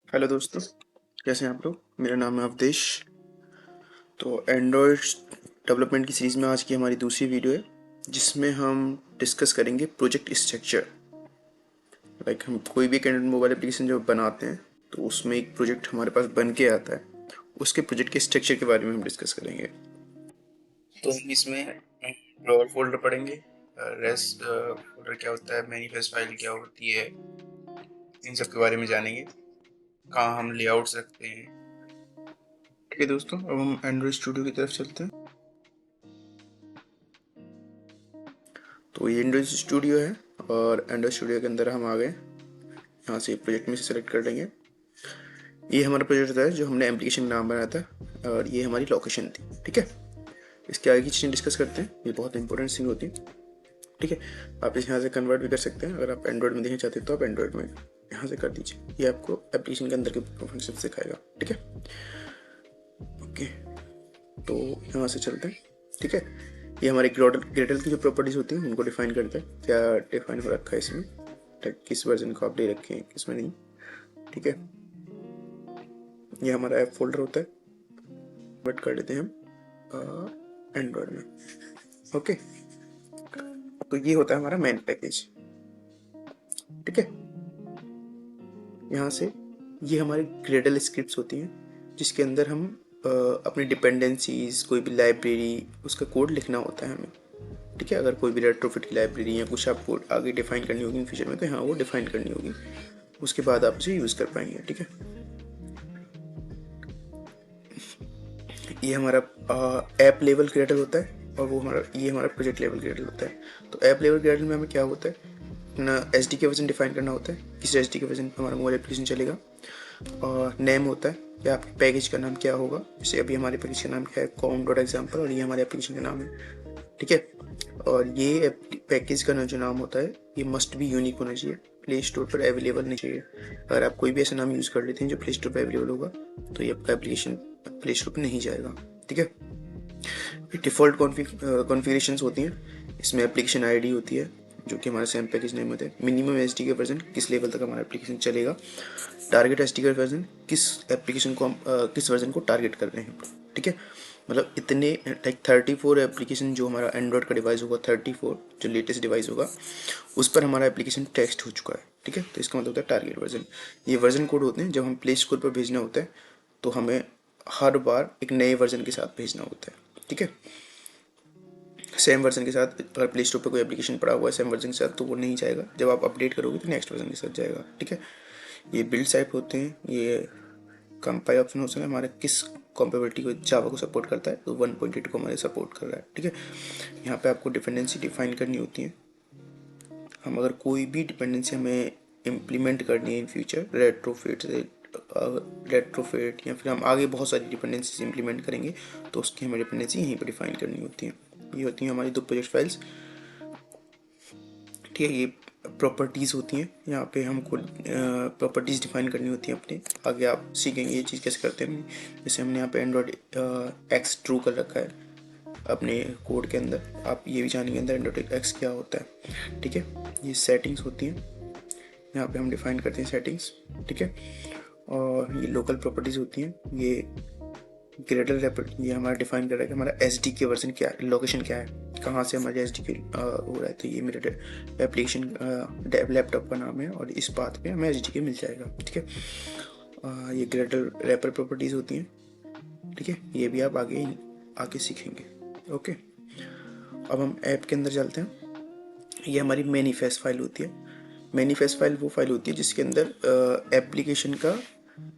Hello दोस्तों, कैसे हैं आप लोग। मेरा नाम है अवधेश। तो एंड्रॉयड डेवलपमेंट की सीरीज़ में आज की हमारी दूसरी वीडियो है, जिसमें हम डिस्कस करेंगे प्रोजेक्ट स्ट्रक्चर। हम कोई भी एंड्रॉयड मोबाइल एप्लीकेशन जब बनाते हैं तो उसमें एक प्रोजेक्ट हमारे पास बन के आता है, उसके प्रोजेक्ट के स्ट्रक्चर के बारे में हम डिस्कस करेंगे। तो हम इसमें ड्रॉवर फोल्डर पढ़ेंगे, रेस्ट फोल्डर क्या होता है, मैनिफेस्ट फाइल क्या होती है, इन सब के बारे में जानेंगे, कहाँ हम लेआउट्स रखते हैं। ठीक है दोस्तों, अब हम एंड्रॉयड स्टूडियो की तरफ चलते हैं। तो ये एंड्रॉयड स्टूडियो है और एंड्रॉयड स्टूडियो के अंदर हम आ गए। यहाँ से प्रोजेक्ट में से सेलेक्ट कर लेंगे। ये हमारा प्रोजेक्ट था जो हमने एप्लीकेशन नाम बनाया था और ये हमारी लोकेशन थी। ठीक है, इसके आगे की चीज़ें डिस्कस करते हैं, ये बहुत इंपॉर्टेंट थिंग होती है। ठीक है, आप इस यहाँ से कन्वर्ट भी कर सकते हैं। अगर आप एंड्रॉयड में देखना चाहते हैं तो आप एंड्रॉयड में यहाँ से कर दीजिए, ये आपको एप्लीकेशन के अंदर के फंक्शन सिखाएगा। ठीक है, ओके, तो यहाँ से चलते हैं। ठीक है, ये हमारे ग्रेडल की जो प्रॉपर्टीज होती हैं उनको डिफाइन करते हैं। क्या डिफाइन हो रखा है इसमें, किस वर्जन को आप दे रखे हैं, किसमें नहीं। ठीक है, ये हमारा ऐप फोल्डर होता है, बट कर लेते हैं हम एंड्रॉयड में। ओके, तो ये होता है हमारा मेन पैकेज। ठीक है, यहाँ से ये हमारी ग्रेडल स्क्रिप्ट्स होती हैं जिसके अंदर हम अपनी डिपेंडेंसीज, कोई भी लाइब्रेरी, उसका कोड लिखना होता है हमें। ठीक है, अगर कोई भी रेट्रोफिट की लाइब्रेरी या कुछ आपको आगे डिफाइन करनी होगी इन फ्यूचर में, तो हाँ वो डिफाइन करनी होगी, उसके बाद आप उसे यूज़ कर पाएंगे। ठीक है, ये हमारा ऐप लेवल ग्रेडल होता है और वो ये हमारा प्रोजेक्ट लेवल ग्रेडल होता है। तो ऐप लेवल ग्रेडल में हमें क्या होता है ना, एच डी के वर्जन डिफाइन करना होता है, किस एच डी के वर्जन पर हमारा मोबाइल एप्लीकेशन चलेगा। और नेम होता है कि आपके पैकेज का नाम क्या होगा, जैसे अभी हमारे पैकेज का नाम क्या है, com.example, और ये हमारे एप्लीकेशन का नाम है। ठीक है, और ये पैकेज का जो नाम होता है ये मस्ट भी यूनिक होना चाहिए, प्ले स्टोर पर अवेलेबल नहीं चाहिए। अगर आप कोई भी ऐसा नाम यूज़ कर लेते हैं जो प्ले स्टोर पर अवेलेबल होगा तो ये आपका एप्लीकेशन प्ले स्टोर पर नहीं जाएगा। ठीक है, डिफ़ॉल्ट कॉन्फ़िगरेशंस होती हैं, इसमें एप्लीकेशन आईडी होती है जो कि हमारे सेम पैकेज नेम होते हैं, मिनिमम एच डी के वर्जन, किस लेवल तक हमारा एप्लीकेशन चलेगा, टारगेट एच डी का वर्जन, किस एप्लीकेशन को हम किस वर्जन को टारगेट कर रहे हैं। ठीक है, मतलब इतने 34 एप्लीकेशन जो हमारा एंड्रॉयड का डिवाइस होगा, 34 जो लेटेस्ट डिवाइस होगा उस पर हमारा एप्लीकेशन टेस्ट हो चुका है। ठीक है, तो इसका मतलब होता है टारगेट वर्जन। ये वर्जन कोड होते हैं, जब हम प्ले स्टोर पर भेजना होता है तो हमें हर बार एक नए वर्जन के साथ भेजना होता है। ठीक है, सेम वर्जन के साथ अगर प्ले स्टोर पर कोई एप्लीकेशन पड़ा हुआ है सेम वर्जन के साथ तो वो नहीं जाएगा, जब आप अपडेट करोगे तो नेक्स्ट वर्जन के साथ जाएगा। ठीक है, ये बिल्ड टाइप होते हैं, ये कंपाइल ऑप्शन होता है हमारे किस कॉम्पेबिलिटी को जावा को सपोर्ट करता है, तो 1.8 को हमारे सपोर्ट कर रहा है। ठीक है, यहाँ पे आपको डिपेंडेंसी डिफाइन करनी होती है। हम अगर कोई भी डिपेंडेंसी हमें इम्प्लीमेंट करनी है इन फ्यूचर, रेट्रोफिट या फिर हम आगे बहुत सारी डिपेंडेंसीज इंप्लीमेंट करेंगे तो उसकी हमें डिपेंडेंसी यहीं पर डिफाइन करनी होती है। ये होती हैं हमारी दो प्रोजेक्ट फाइल्स। ठीक है, ये प्रॉपर्टीज़ होती हैं, यहाँ पे हमको प्रॉपर्टीज़ डिफाइन करनी होती हैं अपने। आगे आप सीखेंगे ये चीज़ कैसे करते हैं। जैसे हमने यहाँ पे एंड्रॉयड एक्स ट्रू कर रखा है अपने कोड के अंदर, आप ये भी जानेंगे अंदर एंड्रॉयड एक्स क्या होता है। ठीक है, ये सेटिंग्स होती हैं, यहाँ पे हम डिफाइन करते हैं सेटिंग्स। ठीक है, और ये लोकल प्रॉपर्टीज़ होती हैं, ये ग्रेडल रैपर, ये हमारा डिफाइन कर रहा है कि हमारा एच डी के वर्जन क्या है, लोकेशन क्या है, कहाँ से हमारे एच डी के हो रहा है। तो ये मेरे एप्लीकेशन लैपटॉप का नाम है और इस बात पे हमें एच डी के मिल जाएगा। ठीक है, ये ग्रेडल रैपर प्रॉपर्टीज़ होती हैं। ठीक है, ये भी आप आगे आगे सीखेंगे। ओके, अब हम ऐप के अंदर चलते हैं। ये हमारी मैनिफेस्ट फाइल होती है। मैनिफेस्ट फाइल वो फाइल होती है जिसके अंदर एप्लीकेशन का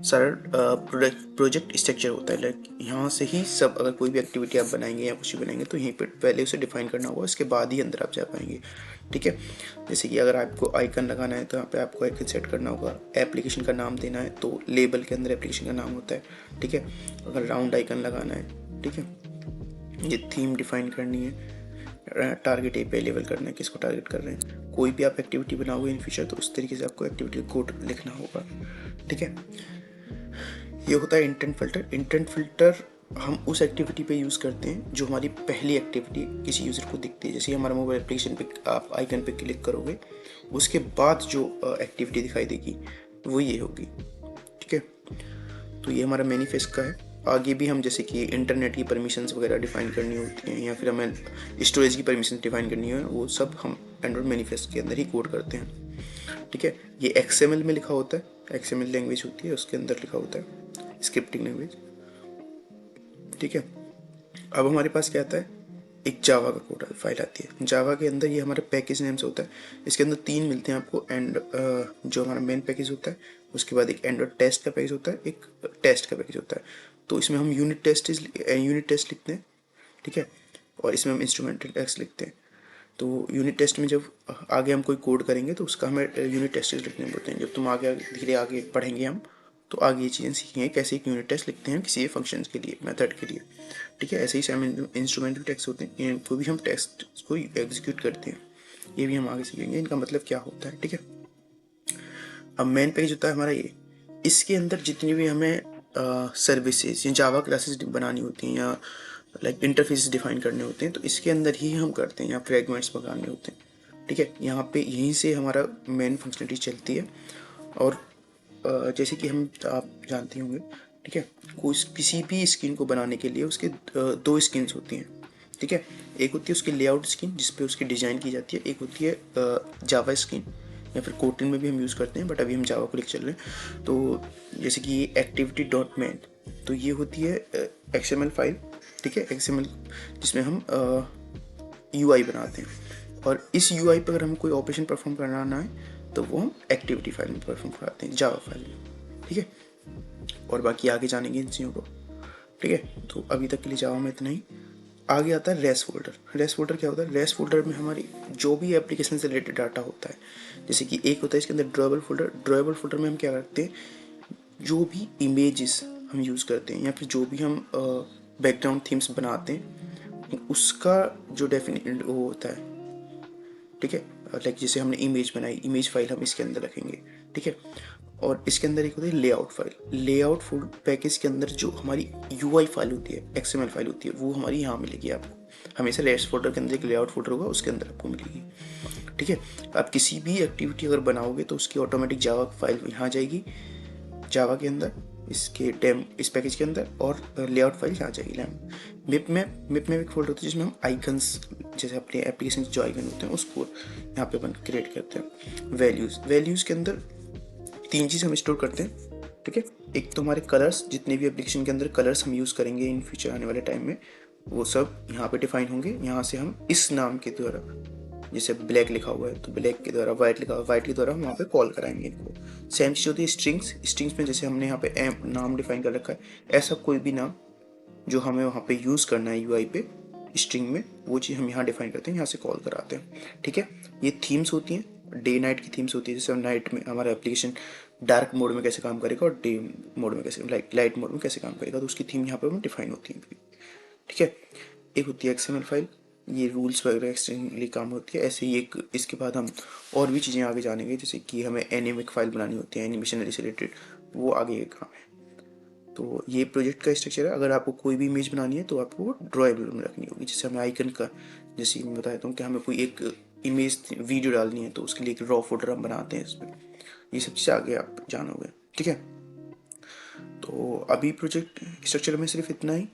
सारा प्रोजेक्ट स्ट्रक्चर होता है। लाइक यहाँ से ही सब, अगर कोई भी एक्टिविटी आप बनाएंगे या कुछ भी बनाएंगे तो यहीं पर पहले उसे डिफाइन करना होगा, उसके बाद ही अंदर आप जा पाएंगे। ठीक है, जैसे कि अगर आपको आइकन लगाना है तो यहाँ पे आपको आइकन सेट करना होगा, एप्लीकेशन का नाम देना है तो लेबल के अंदर एप्लीकेशन का नाम होता है। ठीक है, अगर राउंड आइकन लगाना है, ठीक है, ये थीम डिफाइन करनी है, टारगेट एपीआई लेवल करना है, किसको टारगेट कर रहे हैं। कोई भी आप एक्टिविटी बनाओगे इन फ्यूचर तो उस तरीके से आपको एक्टिविटी कोड लिखना होगा। ठीक है, ये होता है इंटेंट फिल्टर। इंटेंट फिल्टर हम उस एक्टिविटी पे यूज़ करते हैं जो हमारी पहली एक्टिविटी किसी यूज़र को दिखती है। जैसे हमारा मोबाइल एप्लीकेशन पे आप आइकन पे क्लिक करोगे, उसके बाद जो एक्टिविटी दिखाई देगी वो ये होगी। ठीक है, तो ये हमारा मैनिफेस्ट का है। आगे भी हम जैसे कि इंटरनेट की परमिशंस वगैरह डिफाइन करनी होती हैं या फिर हमें स्टोरेज की परमिशन डिफाइन करनी है, वो सब हम एंड्रॉइड मैनिफेस्ट के अंदर ही कोड करते हैं। ठीक है, ये XML में लिखा होता है, XML लैंग्वेज होती है, उसके अंदर लिखा होता है, स्क्रिप्टिंग लैंग्वेज। ठीक है, अब हमारे पास क्या आता है, एक जावा का कोड फाइल आती है। जावा के अंदर ये हमारा पैकेज नेम्स होता है। इसके अंदर 3 मिलते हैं आपको, एंड जो हमारा मेन पैकेज होता है, उसके बाद एक एंड्रॉइड टेस्ट का पैकेज होता है, एक टेस्ट का पैकेज होता है। तो इसमें हम यूनिट टेस्ट लिखते हैं। ठीक है, और इसमें हम इंस्ट्रूमेंटल टेस्ट लिखते हैं। तो यूनिट टेस्ट में जब आगे हम कोई कोड करेंगे तो उसका हमें यूनिट टेस्ट लिखने पड़ते हैं। जब तुम आगे धीरे आगे पढ़ेंगे हम, तो आगे ये चीज़ें सीखेंगे कैसे एक यूनिट टेस्ट लिखते हैं किसी फंक्शन के लिए, मेथड के लिए। ठीक है, ऐसे ही सेम इंस्ट्रूमेंटल टेक्स्ट होते हैं, इनको भी हम टेस्ट को एग्जीक्यूट करते हैं। ये भी हम आगे सीखेंगे इनका मतलब क्या होता है। ठीक है, अब मेन पेज होता है हमारा ये। इसके अंदर जितनी भी हमें सर्विसेज या जावा क्लासेस बनानी होती हैं या लाइक इंटरफेस डिफाइन करने होते हैं, तो इसके अंदर ही हम करते हैं, या फ्रेगमेंट्स पकाने होते हैं। ठीक है, यहाँ पे यहीं से हमारा मेन फंक्शनलिटी चलती है। और जैसे कि आप जानते होंगे, ठीक है, किसी भी स्क्रीन को बनाने के लिए उसके 2 स्क्रीन्स होती हैं। ठीक है, एक होती है उसकी लेआउट स्क्रीन जिसपे उसकी डिज़ाइन की जाती है, एक होती है जावा स्क्रीन, या फिर कोटिन में भी हम यूज़ करते हैं, बट अभी हम जावा को लेकर चल रहे हैं। तो जैसे कि एक्टिविटी डॉट मैन, तो ये होती है XML फाइल। ठीक है, XML जिसमें हम UI बनाते हैं, और इस UI पर अगर हमें कोई ऑपरेशन परफॉर्म करना है तो वो हम एक्टिविटी फाइल में परफॉर्म कराते हैं, जावा फाइल में। ठीक है, और बाकी आगे जानेंगे इन चीज़ों को। ठीक है, तो अभी तक के लिए जावा में इतना ही। आगे आता है रेस फोल्डर। रेस फोल्डर क्या होता है, रेस फोल्डर में हमारी जो भी एप्लीकेशन से रिलेटेड डाटा होता है, जैसे कि एक होता है इसके अंदर ड्रॉएबल फोल्डर। ड्रॉएबल फोल्डर में हम क्या करते हैं, जो भी इमेजेस हम यूज़ करते हैं या फिर जो भी हम बैकग्राउंड थीम्स बनाते हैं, उसका जो डेफिनेट वो होता है। ठीक है, लाइक जैसे हमने इमेज बनाई, इमेज फाइल हम इसके अंदर रखेंगे। ठीक है, और इसके अंदर एक होती है layout file. Layout full package के अंदर जो हमारी UI फाइल होती है, XML फाइल होती है, वो हमारी यहाँ मिलेगी आपको। हमेशा रेस्ट फोल्डर के अंदर एक लेआउट फोल्डर होगा, उसके अंदर आपको मिलेगी। ठीक है, आप किसी भी एक्टिविटी अगर बनाओगे तो उसकी ऑटोमेटिक जावा फाइल यहाँ जाएगी, जावा के अंदर, इस पैकेज के अंदर, और लेआउट फाइल यहाँ जाएगी लैम्प। मिप में एक फोल्डर होता है जिसमें हम आइकन्स, जैसे अपने एप्लीकेशन जो आइकन होते हैं उसको यहाँ पे अपन क्रिएट करते हैं। वैल्यूज़ के अंदर 3 चीज़ हम स्टोर करते हैं। ठीक है, एक तो हमारे कलर्स, जितने भी एप्लीकेशन के अंदर कलर्स हम यूज़ करेंगे इन फ्यूचर आने वाले टाइम में, वो सब यहाँ पे डिफाइन होंगे। यहाँ से हम इस नाम के द्वारा, जैसे ब्लैक लिखा हुआ है तो ब्लैक के द्वारा, वाइट लिखा हुआ वाइट के द्वारा हम वहाँ पे कॉल कराएंगे इनको। सेम चीज़ होती है स्ट्रिंग्स में, जैसे हमने यहाँ पे नाम डिफाइन कर रखा है, ऐसा कोई भी नाम जो हमें वहाँ पे यूज़ करना है UI पे स्ट्रिंग में, वो चीज़ हम यहाँ डिफाइन करते हैं, यहाँ से कॉल कराते हैं। ठीक है, ये थीम्स होती हैं, डे नाइट की थीम्स होती है। जैसे नाइट में हमारा एप्लीकेशन डार्क मोड में कैसे काम करेगा और डे मोड में कैसे, लाइट मोड में कैसे काम करेगा, तो उसकी थीम यहाँ पर डिफाइन होती है। ठीक है, एक होती है XML फाइल, ये रूल्स वगैरह एक्सटेंडली काम होती है। ऐसे ही एक इसके बाद हम और भी चीज़ें आगे जानेंगे, जैसे कि हमें एनिमिक फाइल बनानी होती है, एनिमेशन से रिलेटेड, वो आगे का काम है। तो ये प्रोजेक्ट का स्ट्रक्चर है। अगर आपको कोई भी इमेज बनानी है तो आपको ड्रॉएबल में रखनी होगी। जैसे हमें आइकन का, जैसे मैं बताता हूँ कि हमें कोई एक इमेज वीडियो डालनी है तो उसके लिए एक रॉ फोल्डर हम बनाते हैं इसमें। ये सब चीज़ आगे आप जानोगे। ठीक है, तो अभी प्रोजेक्ट स्ट्रक्चर में सिर्फ इतना ही,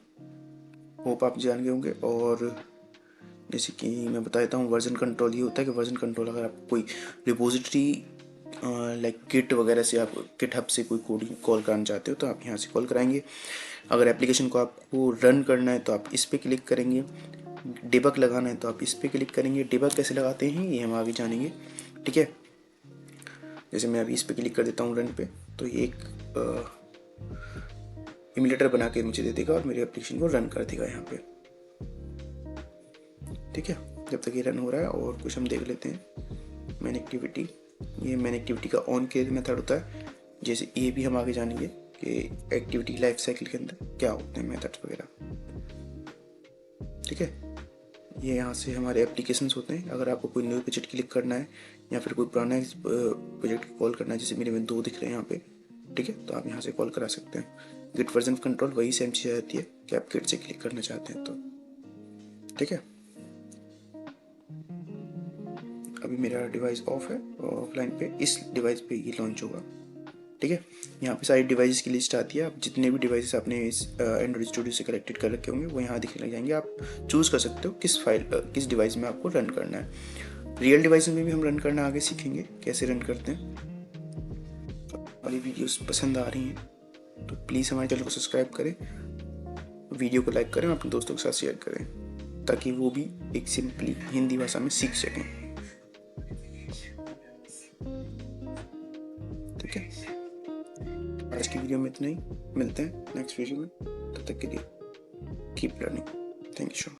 होप आप जान गए होंगे। और जैसे कि मैं बता देता हूँ, वर्जन कंट्रोल ये होता है कि वर्जन कंट्रोल, अगर आप कोई रिपोजिटरी लाइक गिट वगैरह से, आप गिटहब से कोई कोडिंग कॉल कराना चाहते हो तो आप यहाँ से कॉल कराएंगे। अगर एप्लीकेशन को आपको रन करना है तो आप इस पर क्लिक करेंगे। डिबग लगाना है तो आप इस पर क्लिक करेंगे। डिबग कैसे लगाते हैं ये हम आगे जानेंगे। ठीक है, जैसे मैं अभी इस पर क्लिक कर देता हूँ रन पे, तो ये एक इमुलेटर बना के मुझे दे देगा और मेरे एप्लीकेशन को रन कर देगा यहाँ पे। ठीक है, जब तक ये रन हो रहा है और कुछ हम देख लेते हैं। मैन एक्टिविटी, ये मैन एक्टिविटी का ऑन के मेथड होता है। जैसे ये भी हम आगे जानेंगे कि एक्टिविटी लाइफ साइकिल के अंदर क्या होते हैं मेथड्स वगैरह। ठीक है, ये यहाँ से हमारे एप्लीकेशंस होते हैं। अगर आपको कोई न्यू प्रोजेक्ट क्लिक करना है या फिर कोई पुराना प्रोजेक्ट कॉल करना है, जैसे मेरे में 2 दिख रहे हैं यहाँ पे, ठीक है, तो आप यहाँ से कॉल करा सकते हैं। गिट वर्जन कंट्रोल वही सेम चीज़ रहती है कि आप गिट से क्लिक करना चाहते हैं तो। ठीक है, अभी मेरा डिवाइस ऑफ है, ऑफलाइन पे, इस डिवाइस पे ये लॉन्च होगा। ठीक है। यहाँ पे सारी डिवाइसेस की लिस्ट आती है। आप जितने भी डिवाइसेस आपने इस एंड्रॉइड स्टूडियो से कनेक्टेड कर रखे होंगे वो यहाँ दिखने लग जाएंगे। आप चूज़ कर सकते हो किस डिवाइस में आपको रन करना है। रियल डिवाइस में भी हम रन करना आगे सीखेंगे, कैसे रन करते हैं। हमारी वीडियोस पसंद आ रही हैं तो प्लीज़ हमारे चैनल को सब्सक्राइब करें, वीडियो को लाइक करें और अपने दोस्तों के साथ शेयर करें, ताकि वो भी एक सिंपली हिंदी भाषा में सीख सकें। ठीक है, आज की वीडियो में इतना ही। मिलते हैं नेक्स्ट वीडियो में, तब तक के लिए कीप लर्निंग। Thank you.